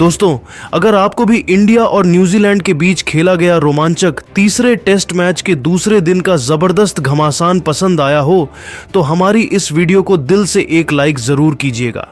दोस्तों, अगर आपको भी इंडिया और न्यूजीलैंड के बीच खेला गया रोमांचक तीसरे टेस्ट मैच के दूसरे दिन का जबरदस्त घमासान पसंद आया हो तो हमारी इस वीडियो को दिल से एक लाइक जरूर कीजिएगा।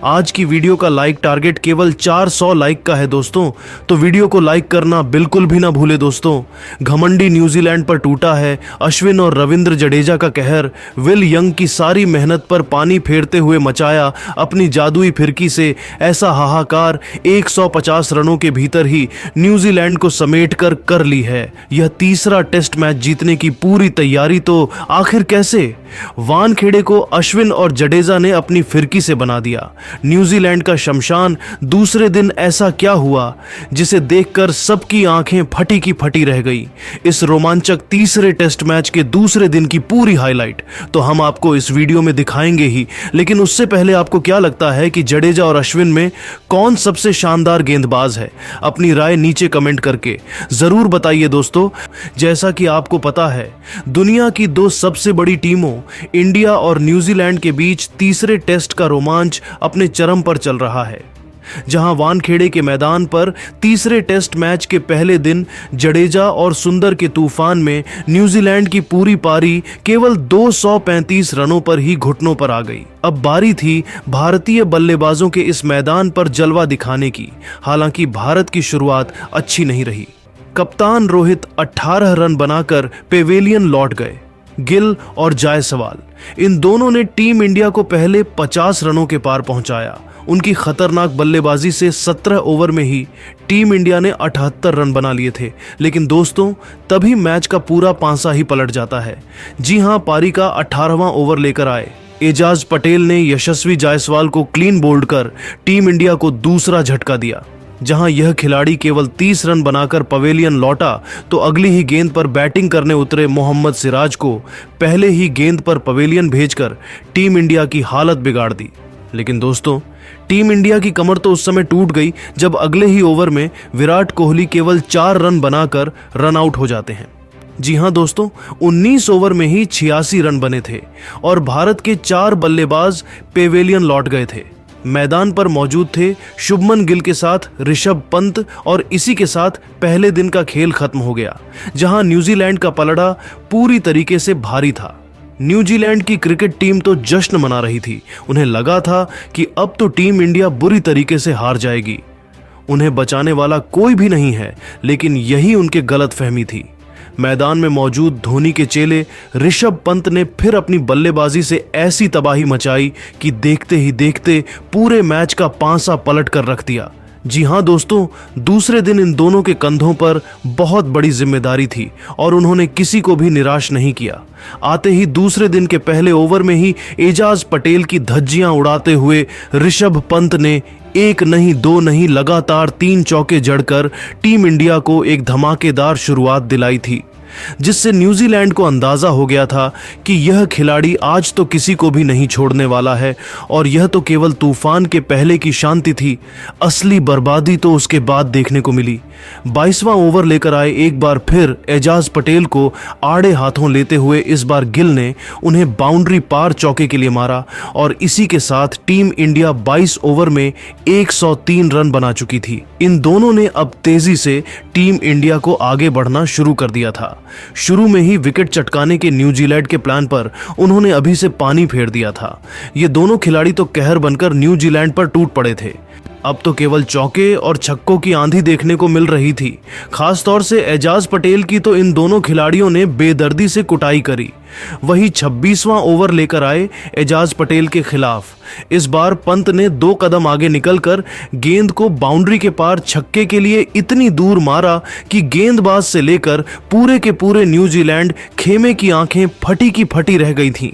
आज की वीडियो का लाइक टारगेट केवल 400 लाइक का है दोस्तों, तो वीडियो को लाइक करना बिल्कुल भी ना भूले दोस्तों। घमंडी न्यूजीलैंड पर टूटा है अश्विन और रविंद्र जडेजा का कहर। विल यंग की सारी मेहनत पर पानी फेरते हुए मचाया अपनी जादुई फिरकी से ऐसा हाहाकार 150 रनों के भीतर ही न्यूजीलैंड को समेट कर ली है। यह तीसरा टेस्ट मैच जीतने की पूरी तैयारी तो आखिर कैसे? वानखेड़े को अश्विन और जडेजा ने अपनी फिरकी से बना दिया। न्यूजीलैंड का शमशान दूसरे दिन ऐसा क्या हुआ जिसे देखकर सबकी आंखें फटी की फटी रह गई। इस रोमांचक तीसरे टेस्ट मैच के दूसरे दिन की पूरी हाईलाइट तो हम आपको इस वीडियो में दिखाएंगे ही, लेकिन उससे पहले आपको क्या लगता है कि जडेजा और अश्विन में कौन सबसे शानदार गेंदबाज है? अपनी राय नीचे कमेंट करके जरूर बताइए दोस्तों। जैसा कि आपको पता है, दुनिया की दो सबसे बड़ी टीमों इंडिया और न्यूजीलैंड के बीच तीसरे टेस्ट का रोमांच अपने चरम पर चल रहा है। जहां वानखेड़े के मैदान पर तीसरे टेस्ट मैच के पहले दिन जडेजा और सुंदर के तूफान में न्यूजीलैंड की पूरी पारी केवल 235 रनों पर ही घुटनों पर आ गई। अब बारी थी भारतीय बल्लेबाजों के इस मैदान पर जलवा दिखाने की। हालांकि भारत की शुरुआत अच्छी नहीं रही। कप्तान रोहित 18 रन बनाकर पेवेलियन लौट गए। गिल और जायसवाल इन दोनों ने टीम इंडिया को पहले 50 रनों के पार पहुंचाया। उनकी खतरनाक बल्लेबाजी से 17 ओवर में ही टीम इंडिया ने 78 रन बना लिए थे। लेकिन दोस्तों, तभी मैच का पूरा पांसा ही पलट जाता है। जी हां, पारी का 18वां ओवर लेकर आए एजाज पटेल ने यशस्वी जायसवाल को क्लीन बोल्ड कर टीम इंडिया को दूसरा झटका दिया। जहां यह खिलाड़ी केवल 30 रन बनाकर पवेलियन लौटा तो अगली ही गेंद पर बैटिंग करने उतरे मोहम्मद सिराज को पहले ही गेंद पर पवेलियन भेजकर टीम इंडिया की हालत बिगाड़ दी। लेकिन दोस्तों, टीम इंडिया की कमर तो उस समय टूट गई जब अगले ही ओवर में विराट कोहली केवल 4 रन बनाकर रन आउट हो जाते हैं। जी हां दोस्तों, 19 ओवर में ही 86 रन बने थे और भारत के 4 बल्लेबाज पेवेलियन लौट गए थे। मैदान पर मौजूद थे शुभमन गिल के साथ ऋषभ पंत और इसी के साथ पहले दिन का खेल खत्म हो गया। जहां न्यूजीलैंड का पलड़ा पूरी तरीके से भारी था। न्यूजीलैंड की क्रिकेट टीम तो जश्न मना रही थी। उन्हें लगा था कि अब तो टीम इंडिया बुरी तरीके से हार जाएगी, उन्हें बचाने वाला कोई भी नहीं है। लेकिन यही उनकी गलतफहमी थी। मैदान में मौजूद धोनी के चेले ऋषभ पंत ने फिर अपनी बल्लेबाजी से ऐसी तबाही मचाई कि देखते ही देखते पूरे मैच का पांसा पलट कर रख दिया। जी हां दोस्तों, दूसरे दिन इन दोनों के कंधों पर बहुत बड़ी जिम्मेदारी थी और उन्होंने किसी को भी निराश नहीं किया। आते ही दूसरे दिन के पहले ओवर में ही एजाज पटेल की धज्जियां उड़ाते हुए ऋषभ पंत ने एक नहीं दो नहीं लगातार 3 चौके जड़कर टीम इंडिया को एक धमाकेदार शुरुआत दिलाई थी, जिससे न्यूजीलैंड को अंदाजा हो गया था कि यह खिलाड़ी आज तो किसी को भी नहीं छोड़ने वाला है। और यह तो केवल तूफान के पहले की शांति थी, असली बर्बादी तो उसके बाद देखने को मिली। 22वां ओवर लेकर आए एक बार फिर एजाज पटेल को आड़े हाथों लेते हुए इस बार गिल ने उन्हें बाउंड्री पार चौके के लिए मारा और इसी के साथ टीम इंडिया 22 ओवर में 103 रन बना चुकी थी। इन दोनों ने अब तेजी से टीम इंडिया को आगे बढ़ना शुरू कर दिया था। शुरू में ही विकेट चटकाने के न्यूजीलैंड के प्लान पर उन्होंने अभी से पानी फेर दिया था। ये दोनों खिलाड़ी तो कहर बनकर न्यूजीलैंड पर टूट पड़े थे। अब तो केवल चौके और छक्कों की आंधी देखने को मिल रही थी। खास तौर से एजाज पटेल की तो इन दोनों खिलाड़ियों ने बेदर्दी से कुटाई करी। वही 26वां ओवर लेकर आए एजाज पटेल के खिलाफ। इस बार पंत ने 2 कदम आगे निकलकर गेंद को बाउंड्री के पार छक्के के लिए इतनी दूर मारा कि गेंदबाज से लेकर पूरे के पूरे न्यूजीलैंड खेमे की आंखें फटी की फटी रह गई थीं।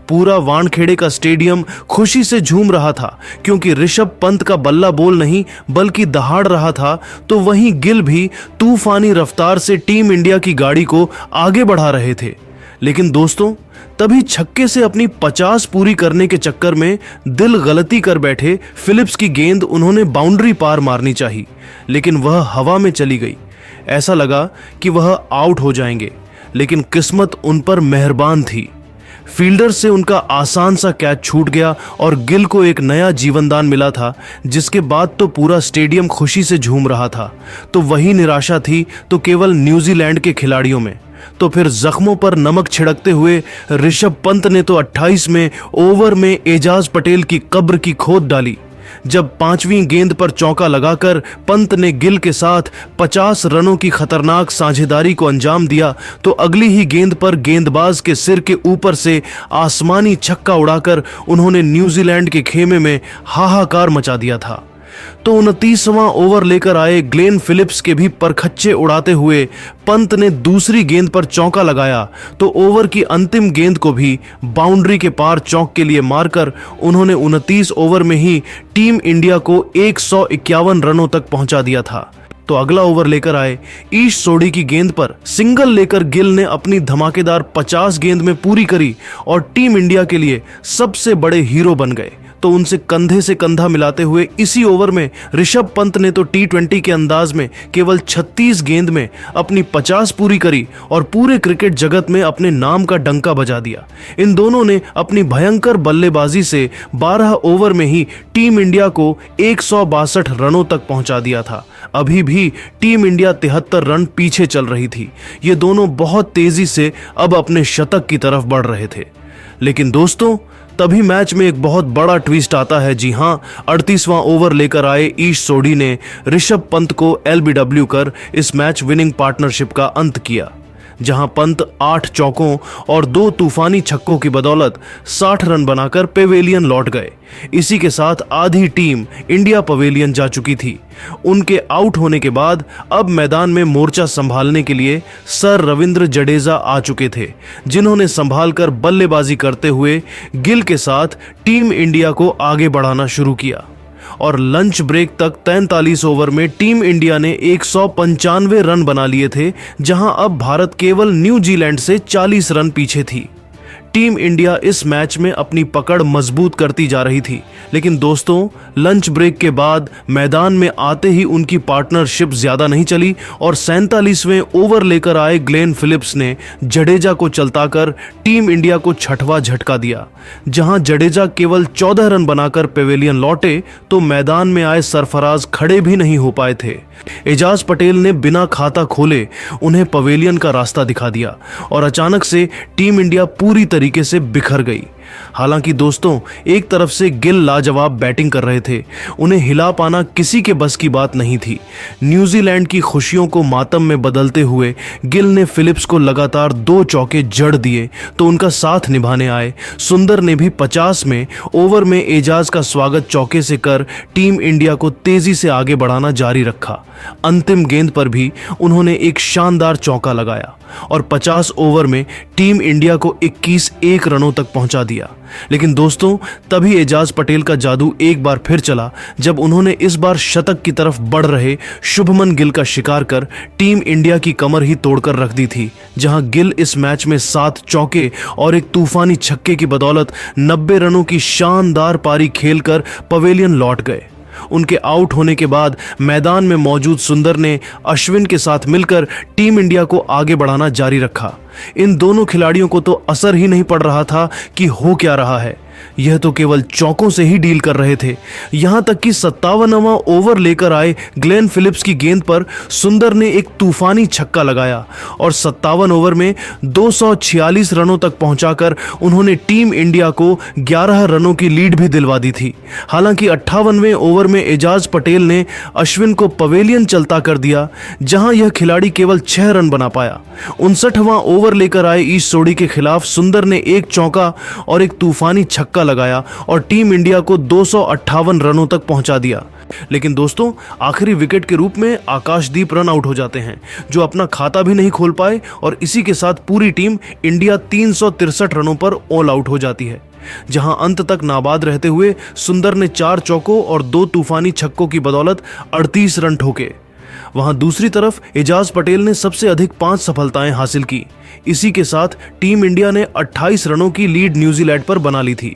पूरा वानखेड़े का स्टेडियम खुशी से झूम रहा था क्योंकि ऋषभ पंत का बल्ला बोल नहीं बल्कि दहाड़ रहा था। तो वहीं गिल भी तूफानी रफ्तार से टीम इंडिया की गाड़ी को आगे बढ़ा रहे थे। लेकिन दोस्तों, तभी छक्के से अपनी 50 पूरी करने के चक्कर में दिल गलती कर बैठे। फिलिप्स की गेंद उन्होंने बाउंड्री पार मारनी चाहिए, लेकिन वह हवा में चली गई। ऐसा लगा कि वह आउट हो जाएंगे, लेकिन किस्मत उन पर मेहरबान थी। फील्डर से उनका आसान सा कैच छूट गया और गिल को एक नया जीवनदान मिला था, जिसके बाद तो पूरा स्टेडियम खुशी से झूम रहा था। तो वही निराशा थी तो केवल न्यूजीलैंड के खिलाड़ियों में। तो फिर जख्मों पर नमक छिड़कते हुए ऋषभ पंत ने तो 28वें ओवर में एजाज पटेल की कब्र की खोद डाली। जब 5वीं गेंद पर चौका लगाकर पंत ने गिल के साथ 50 रनों की खतरनाक साझेदारी को अंजाम दिया, तो अगली ही गेंद पर गेंदबाज के सिर के ऊपर से आसमानी छक्का उड़ाकर उन्होंने न्यूजीलैंड के खेमे में हाहाकार मचा दिया था। तो 29वां ओवर लेकर आए ग्लेन फिलिप्स के भी परखच्चे उड़ाते हुए पंत ने दूसरी गेंद पर चौका लगाया, तो ओवर की अंतिम गेंद को भी बाउंड्री के पार चौक के लिए मारकर उन्होंने 29 ओवर में ही टीम इंडिया को 151 रनों तक पहुंचा दिया था। तो अगला ओवर लेकर आए ईश सोडी की गेंद पर सिंगल लेकर गिल ने अपनी धमाकेदार 50 गेंद में पूरी करी और टीम इंडिया के लिए सबसे बड़े हीरो बन गए। तो उनसे कंधे से कंधा मिलाते हुए इसी ओवर में ऋषभ पंत ने तो T20 के अंदाज में केवल 36 गेंद में अपनी 50 पूरी करी और पूरे क्रिकेट जगत में अपने नाम का डंका बजा दिया। इन दोनों ने अपनी भयंकर बल्लेबाजी से 12 ओवर में ही टीम इंडिया को 162 रनों तक पहुंचा दिया था। अभी भी टीम इंडिया 73 रन पीछे चल रही थी। ये दोनों बहुत तेजी से अब अपने शतक की तरफ बढ़ रहे थे। लेकिन दोस्तों, तभी मैच में एक बहुत बड़ा ट्विस्ट आता है। जी हां, 38वां ओवर लेकर आए ईश सोडी ने ऋषभ पंत को LBW कर इस मैच विनिंग पार्टनरशिप का अंत किया, जहां पंत 8 चौकों और 2 तूफानी छक्कों की बदौलत 60 रन बनाकर पेवेलियन लौट गए। इसी के साथ आधी टीम इंडिया पवेलियन जा चुकी थी। उनके आउट होने के बाद अब मैदान में मोर्चा संभालने के लिए सर रविंद्र जडेजा आ चुके थे, जिन्होंने संभालकर बल्लेबाजी करते हुए गिल के साथ टीम इंडिया को आगे बढ़ाना शुरू किया। और लंच ब्रेक तक 43 ओवर में टीम इंडिया ने 195 रन बना लिए थे, जहां अब भारत केवल न्यूजीलैंड से 40 रन पीछे थी। टीम इंडिया इस मैच में अपनी पकड़ मजबूत करती जा रही थी। लेकिन दोस्तों, लंच ब्रेक के बाद मैदान में आते ही उनकी पार्टनरशिप ज्यादा नहीं चली और 47वें ओवर लेकर आए ग्लेन फिलिप्स ने जडेजा को चलताकर टीम इंडिया को 6वां झटका दिया। जहां जडेजा केवल 14 रन बनाकर पेवेलियन लौटे, तो मैदान में आए सरफराज खड़े भी नहीं हो पाए थे। एजाज पटेल ने बिना खाता खोले उन्हें पवेलियन का रास्ता दिखा दिया और अचानक से टीम इंडिया पूरी तरीके से बिखर गई। हालांकि दोस्तों, एक तरफ से गिल लाजवाब बैटिंग कर रहे थे, उन्हें हिला पाना किसी के बस की बात नहीं थी। न्यूजीलैंड की खुशियों को मातम में बदलते हुए गिल ने फिलिप्स को लगातार 2 चौके जड़ दिए, तो उनका साथ निभाने आए सुंदर ने भी 50 में ओवर में एजाज का स्वागत चौके से कर टीम इंडिया को तेजी से आगे बढ़ाना जारी रखा। अंतिम गेंद पर भी उन्होंने एक शानदार चौका लगाया और 50 ओवर में टीम इंडिया को 21 रनों तक पहुंचा दिया। लेकिन दोस्तों, तभी एजाज पटेल का जादू एक बार फिर चला, जब उन्होंने इस बार शतक की तरफ बढ़ रहे शुभमन गिल का शिकार कर टीम इंडिया की कमर ही तोड़कर रख दी थी। जहां गिल इस मैच में 7 चौके और एक तूफानी छक्के की बदौलत 90 रनों की शानदार पारी खेलकर पवेलियन लौट गए। उनके आउट होने के बाद मैदान में मौजूद सुंदर ने अश्विन के साथ मिलकर टीम इंडिया को आगे बढ़ाना जारी रखा। इन दोनों खिलाड़ियों को तो असर ही नहीं पड़ रहा था कि हो क्या रहा है। यह तो केवल चौकों से ही डील कर रहे थे। यहां तक कि 57वां ओवर लेकर आए ग्लेन फिलिप्स की गेंद पर सुंदर ने एक तूफानी छक्का लगाया और 57 ओवर में 246 रनों तक पहुंचाकर उन्होंने टीम इंडिया को 11 रनों की लीड भी दिलवा दी थी। हालांकि 58वें ओवर में एजाज पटेल ने अश्विन को पवेलियन चलता कर दिया, जहां यह खिलाड़ी केवल 6 रन बना पाया। 59वां ओवर लेकर आए ईश सोडी के खिलाफ सुंदर ने एक चौका और एक तूफानी छक्का लगाया और टीम इंडिया को 258 रनों तक पहुंचा दिया। लेकिन दोस्तों, आखिरी विकेट के रूप में आकाशदीप रन आउट हो जाते हैं, जो अपना खाता भी नहीं खोल पाए और इसी के साथ पूरी टीम इंडिया 363 रनों पर ऑल आउट हो जाती है। जहां अंत तक नाबाद रहते हुए सुंदर ने 4 चौकों और 2 तूफानी छक्कों की बदौलत 38 रन ठोके। वहां दूसरी तरफ एजाज पटेल ने सबसे अधिक 5 सफलताएं हासिल की। इसी के साथ टीम इंडिया ने 28 रनों की लीड न्यूजीलैंड पर बना ली थी।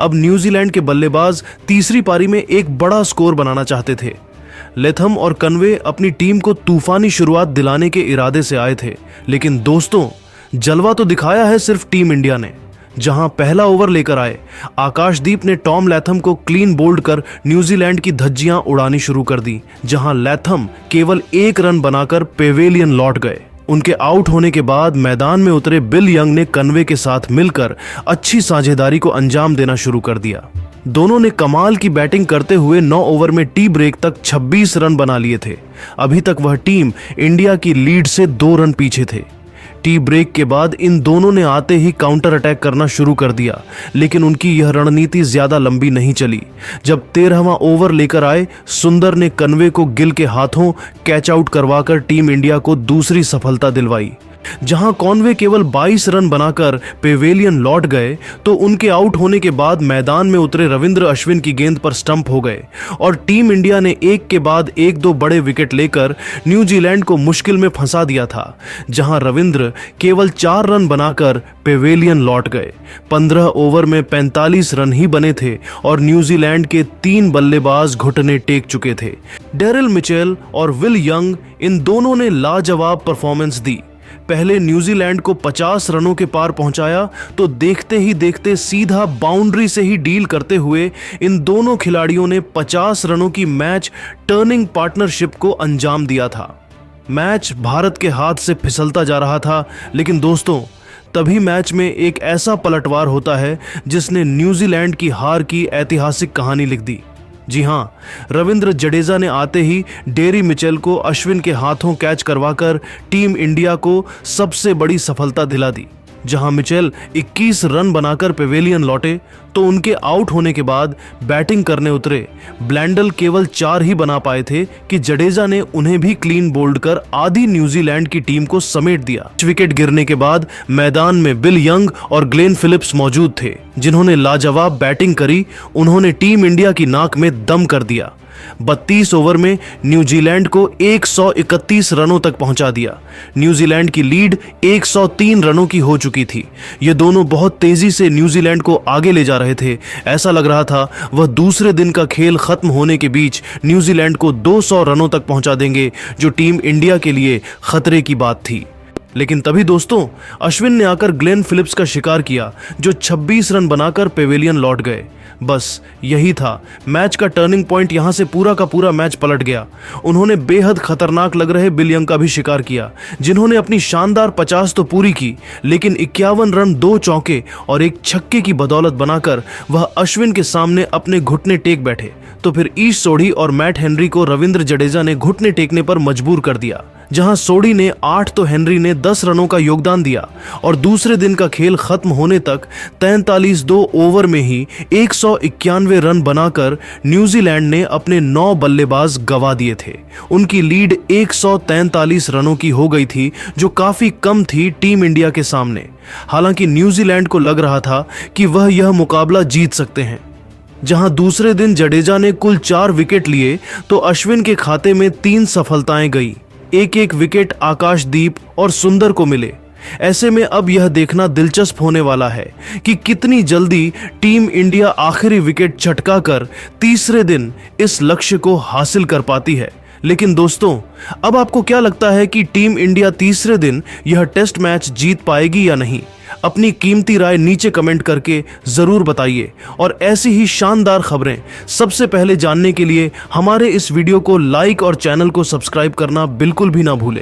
अब न्यूजीलैंड के बल्लेबाज तीसरी पारी में एक बड़ा स्कोर बनाना चाहते थे। लेथम और कन्वे अपनी टीम को तूफानी शुरुआत दिलाने के इरादे से आए थे, लेकिन दोस्तों, जलवा तो दिखाया है सिर्फ टीम इंडिया ने। जहां पहला ओवर लेकर आए आकाशदीप ने टॉम लैथम को क्लीन बोल्ड कर न्यूजीलैंड की धज्जियां उड़ानी शुरू कर दी, जहां लैथम केवल 1 रन बनाकर पेवेलियन लौट गए। उनके आउट होने के बाद मैदान में उतरे बिल यंग ने कन्वे के साथ मिलकर अच्छी साझेदारी को अंजाम देना शुरू कर दिया। दोनों ने कमाल की बैटिंग करते हुए 9 ओवर में टी ब्रेक तक 26 रन बना लिए थे। अभी तक वह टीम इंडिया की लीड से 2 रन पीछे थे। टी ब्रेक के बाद इन दोनों ने आते ही काउंटर अटैक करना शुरू कर दिया, लेकिन उनकी यह रणनीति ज्यादा लंबी नहीं चली। जब 13वां ओवर लेकर आए, सुंदर ने कन्वे को गिल के हाथों कैच आउट करवाकर टीम इंडिया को दूसरी सफलता दिलवाई। जहां कॉनवे केवल 22 रन बनाकर पेवेलियन लौट गए, तो उनके आउट होने के बाद मैदान में उतरे रविंद्र अश्विन की गेंद पर स्टंप हो गए और टीम इंडिया ने एक के बाद एक 2 बड़े विकेट लेकर न्यूजीलैंड को मुश्किल में फंसा दिया था। जहां रविंद्र केवल 4 रन बनाकर पेवेलियन लौट गए। 15 ओवर में 45 रन ही बने थे और न्यूजीलैंड के 3 बल्लेबाज घुटने टेक चुके थे। डेरिल मिचेल और विल यंग, इन दोनों ने लाजवाब परफॉर्मेंस दी। पहले न्यूजीलैंड को 50 रनों के पार पहुंचाया, तो देखते ही देखते सीधा बाउंड्री से ही डील करते हुए इन दोनों खिलाड़ियों ने 50 रनों की मैच टर्निंग पार्टनरशिप को अंजाम दिया था। मैच भारत के हाथ से फिसलता जा रहा था, लेकिन दोस्तों तभी मैच में एक ऐसा पलटवार होता है जिसने न्यूजीलैंड की हार की ऐतिहासिक कहानी लिख दी। जी हां, रविंद्र जडेजा ने आते ही डेरी मिचेल को अश्विन के हाथों कैच करवाकर टीम इंडिया को सबसे बड़ी सफलता दिला दी। जहां मिचेल 21 रन बनाकर पेवेलियन लौटे, तो उनके आउट होने के बाद बैटिंग करने उतरे ब्लैंडल केवल 4 ही बना पाए थे कि जडेजा ने उन्हें भी क्लीन बोल्ड कर आधी न्यूजीलैंड की टीम को समेट दिया। विकेट गिरने के बाद मैदान में बिल यंग और ग्लेन फिलिप्स मौजूद थे, जिन्होंने लाजवाब बैटिंग करी। उन्होंने टीम इंडिया की नाक में दम कर दिया। 32 ओवर में न्यूजीलैंड को 131 रनों तक पहुंचा दिया। न्यूजीलैंड की लीड 103 रनों की हो चुकी थी। ये दोनों बहुत तेजी से न्यूजीलैंड को आगे ले जा रहे थे। ऐसा लग रहा था वह दूसरे दिन का खेल खत्म होने के बीच न्यूजीलैंड को 200 रनों तक पहुंचा देंगे, जो टीम इंडिया के लिए खतरे की बात थी। लेकिन तभी दोस्तों अश्विन ने आकर ग्लेन फिलिप्स का शिकार किया, जो 26 रन बनाकर पेवेलियन लौट गए। बस यही था मैच का टर्निंग पॉइंट। यहां से पूरा का पूरा मैच पलट गया। उन्होंने बेहद खतरनाक लग रहे बिल यंग का भी शिकार किया, जिन्होंने अपनी शानदार 50 तो पूरी की, लेकिन 51 रन 2 चौके और 1 छक्के की बदौलत बनाकर वह अश्विन के सामने अपने घुटने टेक बैठे। तो फिर ईश सोढ़ी और मैट हेनरी को रविंद्र जडेजा ने घुटने टेकने पर मजबूर कर दिया। जहां सोढ़ी ने 8 तो हेनरी ने 10 रनों का योगदान दिया और दूसरे दिन का खेल खत्म होने तक 43 ओवर में ही 191 रन बनाकर न्यूजीलैंड ने अपने 9 बल्लेबाज गवा दिए थे। उनकी लीड 143 रनों की हो गई थी, जो काफी कम थी टीम इंडिया के सामने। हालांकि न्यूजीलैंड को लग रहा था कि वह यह मुकाबला जीत सकते हैं। जहां दूसरे दिन जडेजा ने कुल 4 विकेट लिए, तो अश्विन के खाते में 3 सफलताएं गई। एक विकेट आकाशदीप और सुंदर को मिले। ऐसे में अब यह देखना दिलचस्प होने वाला है कि कितनी जल्दी टीम इंडिया आखिरी विकेट चटकाकर तीसरे दिन इस लक्ष्य को हासिल कर पाती है। लेकिन दोस्तों, अब आपको क्या लगता है कि टीम इंडिया तीसरे दिन यह टेस्ट मैच जीत पाएगी या नहीं? अपनी कीमती राय नीचे कमेंट करके जरूर बताइए और ऐसी ही शानदार खबरें सबसे पहले जानने के लिए हमारे इस वीडियो को लाइक और चैनल को सब्सक्राइब करना बिल्कुल भी ना भूलें।